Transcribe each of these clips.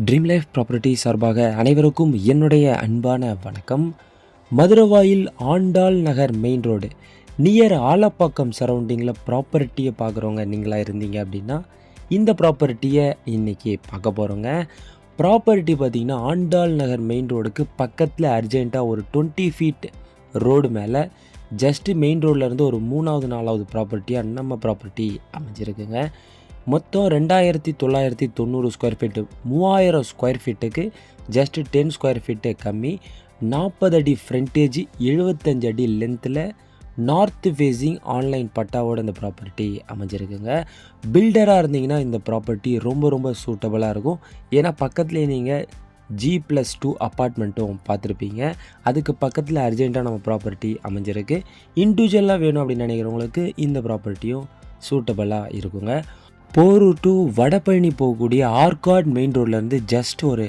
Dream life property சார்பாக அனைவருக்கும் என்னுடைய அன்பான வணக்கம். மதுரவாயில் ஆண்டாள் நகர் மெயின் ரோடு நியர் ஆலப்பாக்கம் சரௌண்டிங்கில் ப்ராப்பர்ட்டியை பார்க்குறவங்க நீங்களாக இருந்தீங்க அப்படின்னா இந்த ப்ராப்பர்ட்டியை இன்றைக்கி பார்க்க போகிறோங்க. ப்ராப்பர்ட்டி பார்த்திங்கன்னா ஆண்டாள் நகர் மெயின் ரோடுக்கு பக்கத்தில் அர்ஜெண்ட்டாக ஒரு 20 ஃபீட் ரோடு மேலே ஜஸ்ட்டு மெயின் ரோட்லேருந்து ஒரு 3வது 4வது ப்ராப்பர்ட்டியாக நம்ம ப்ராப்பர்ட்டி அமைஞ்சிருக்குங்க. மொத்தம் 2990 ஸ்கொயர் ஃபீட்டு, 3000 ஸ்கொயர் ஃபீட்டுக்கு ஜஸ்ட்டு 10 ஸ்கொயர் ஃபீட்டு கம்மி, 40 அடி ஃப்ரண்டேஜ், 75 அடி லென்த்தில் நார்த் ஃபேஸிங் ஆன்லைன் பட்டாவோட இந்த ப்ராப்பர்ட்டி அமைஞ்சிருக்குங்க. பில்டராக இருந்தீங்கன்னா இந்த ப்ராப்பர்ட்டி ரொம்ப சூட்டபுளாக இருக்கும். ஏன்னா பக்கத்துலேயே நீங்கள் G+2 அப்பார்ட்மெண்ட்டும் பார்த்துருப்பீங்க. அதுக்கு பக்கத்தில் அர்ஜெண்ட்டாக நம்ம ப்ராப்பர்ட்டி அமைஞ்சிருக்கு. இண்டிவிஜுவலாக வேணும் அப்படின்னு நினைக்கிறவங்களுக்கு இந்த ப்ராப்பர்ட்டியும் சூட்டபுளாக இருக்குங்க. போரூர் டு வடபழனி போகக்கூடிய ஆர்காட் மெயின் ரோட்லேருந்து ஜஸ்ட் ஒரு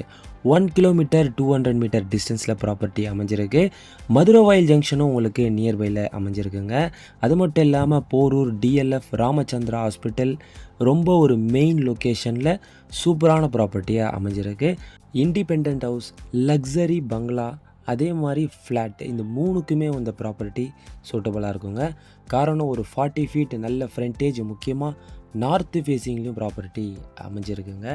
1 கிலோமீட்டர் 200 மீட்டர் டிஸ்டன்ஸில் ப்ராப்பர்ட்டி அமைஞ்சிருக்கு. மதுரவாயில் ஜங்ஷனும் உங்களுக்கு நியர்பையில் அமைஞ்சிருக்குங்க. அது மட்டும் இல்லாமல் போரூர் DLF ராமச்சந்திரா ஹாஸ்பிட்டல் ரொம்ப ஒரு மெயின் லொக்கேஷனில் சூப்பரான ப்ராப்பர்ட்டியாக அமைஞ்சிருக்கு. இண்டிபெண்ட் ஹவுஸ், லக்ஸரி பங்களா, அதே மாதிரி ஃப்ளாட், இந்த மூணுக்குமே இந்த ப்ராப்பர்ட்டி சூட்டபுளாக இருக்குங்க. காரணம் ஒரு 40 ஃபீட் நல்ல ஃப்ரண்டேஜ், முக்கியமாக நார்த் ஃபேஸிங்லேயும் ப்ராப்பர்ட்டி அமைஞ்சிருக்குங்க.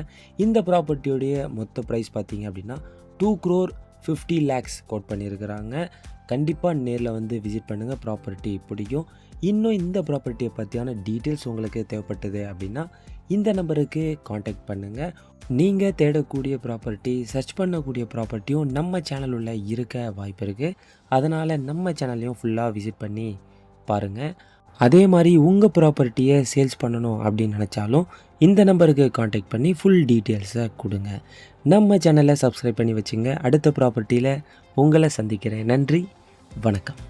இந்த ப்ராப்பர்ட்டியோடைய மொத்த ப்ரைஸ் பார்த்தீங்க அப்படின்னா 2,50 lakhs கோட் பண்ணியிருக்கிறாங்க. கண்டிப்பாக நேரில் வந்து விசிட் பண்ணுங்கள், ப்ராப்பர்ட்டி பிடிக்கும். இன்னும் இந்த ப்ராப்பர்ட்டியை பற்றியான டீட்டெயில்ஸ் உங்களுக்கு தேவைப்பட்டது அப்படின்னா இந்த நம்பருக்கு காண்டாக்ட் பண்ணுங்கள். நீங்கள் தேடக்கூடிய ப்ராப்பர்ட்டி, சர்ச் பண்ணக்கூடிய ப்ராப்பர்ட்டியும் நம்ம சேனல் உள்ள இருக்க வாய்ப்பு இருக்குது. அதனால் நம்ம சேனல்லையும் ஃபுல்லாக விசிட் பண்ணி பாருங்கள். அதே மாதிரி உங்கள் ப்ராப்பர்ட்டியை சேல்ஸ் பண்ணணும் அப்படின்னு நினச்சாலும் இந்த நம்பருக்கு காண்டாக்ட் பண்ணி ஃபுல் டீட்டெயில்ஸை கொடுங்க. நம்ம சேனலை சப்ஸ்கிரைப் பண்ணி வச்சுங்க. அடுத்த ப்ராப்பர்ட்டியில் உங்களை சந்திக்கிறேன். நன்றி, வணக்கம்.